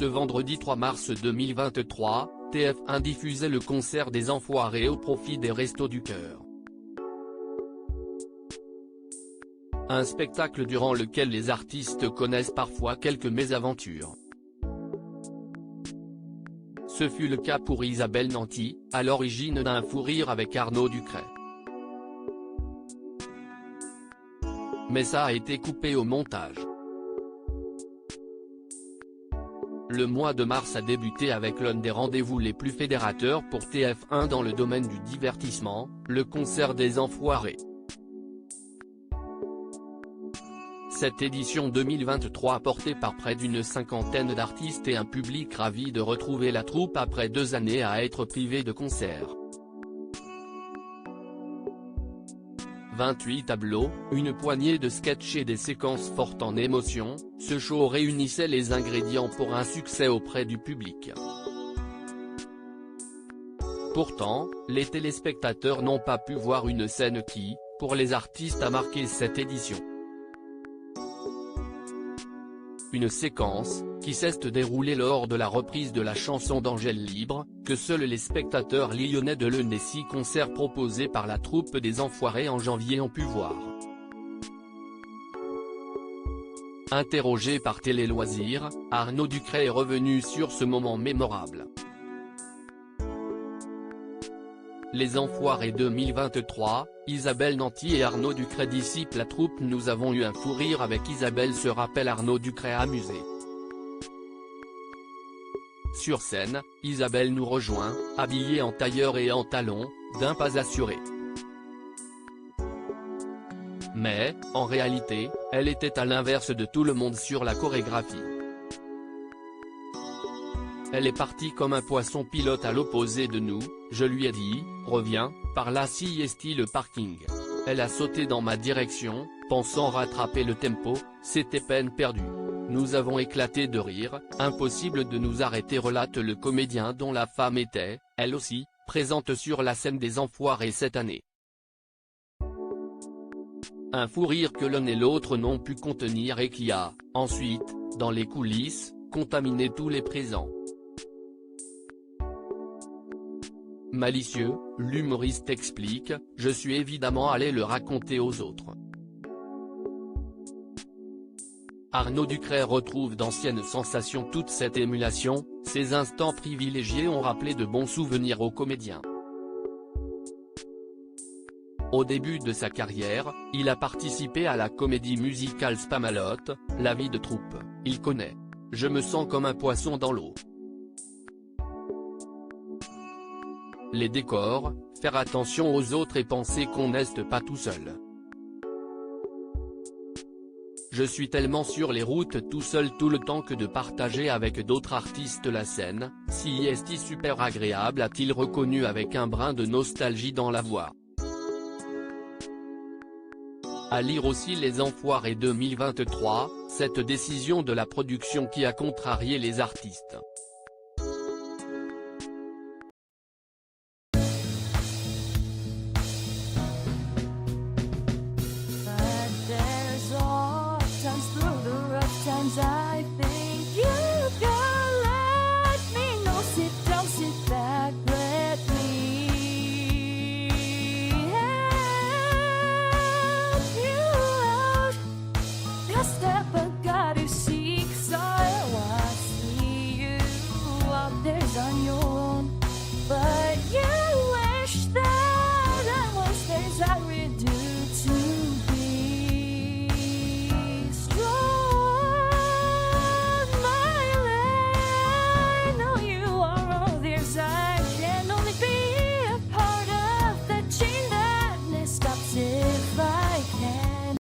Ce vendredi 3 mars 2023, TF1 diffusait le concert des Enfoirés au profit des Restos du Cœur. Un spectacle durant lequel les artistes connaissent parfois quelques mésaventures. Ce fut le cas pour Isabelle Nanty, à l'origine d'un fou rire avec Arnaud Ducret. Mais ça a été coupé au montage. Le mois de mars a débuté avec l'un des rendez-vous les plus fédérateurs pour TF1 dans le domaine du divertissement, le concert des Enfoirés. Cette édition 2023 portée par près d'une cinquantaine d'artistes et un public ravi de retrouver la troupe après 2 années à être privés de concerts. 28 tableaux, une poignée de sketchs et des séquences fortes en émotion, ce show réunissait les ingrédients pour un succès auprès du public. Pourtant, les téléspectateurs n'ont pas pu voir une scène qui, pour les artistes a marqué cette édition. Une séquence, qui s'est déroulée lors de la reprise de la chanson d'Angèle Libre, que seuls les spectateurs lyonnais de l'un des 6 concerts proposés par la troupe des Enfoirés en janvier ont pu voir. Interrogé par Télé Loisirs, Arnaud Ducret est revenu sur ce moment mémorable. Les Enfoirés 2023, Isabelle Nanty et Arnaud Ducret dissipent la troupe. Nous avons eu un fou rire avec Isabelle, se rappelle Arnaud Ducret amusé. Sur scène, Isabelle nous rejoint, habillée en tailleur et en talons, d'un pas assuré. Mais, en réalité, elle était à l'inverse de tout le monde sur la chorégraphie. Elle est partie comme un poisson pilote à l'opposé de nous, je lui ai dit, reviens, par là si est le parking. Elle a sauté dans ma direction, pensant rattraper le tempo, c'était peine perdue. Nous avons éclaté de rire, impossible de nous arrêter, relate le comédien dont la femme était, elle aussi, présente sur la scène des Enfoirés cette année. Un fou rire que l'un et l'autre n'ont pu contenir et qui a, ensuite, dans les coulisses, contaminé tous les présents. Malicieux, l'humoriste explique, je suis évidemment allé le raconter aux autres. Arnaud Ducret retrouve d'anciennes sensations. Toute cette émulation, ces instants privilégiés ont rappelé de bons souvenirs au comédien. Au début de sa carrière, il a participé à la comédie musicale Spamalot, la vie de troupe, il connaît. Je me sens comme un poisson dans l'eau. Les décors, faire attention aux autres et penser qu'on n'est pas tout seul. Je suis tellement sur les routes tout seul tout le temps que de partager avec d'autres artistes la scène, si est super agréable, a-t-il reconnu avec un brin de nostalgie dans la voix. À lire aussi les Enfoirés 2023, cette décision de la production qui a contrarié les artistes. I think you can let me know. Sit down, sit back, let me help you out. Just step back, you seek, so I see you out there on your own, but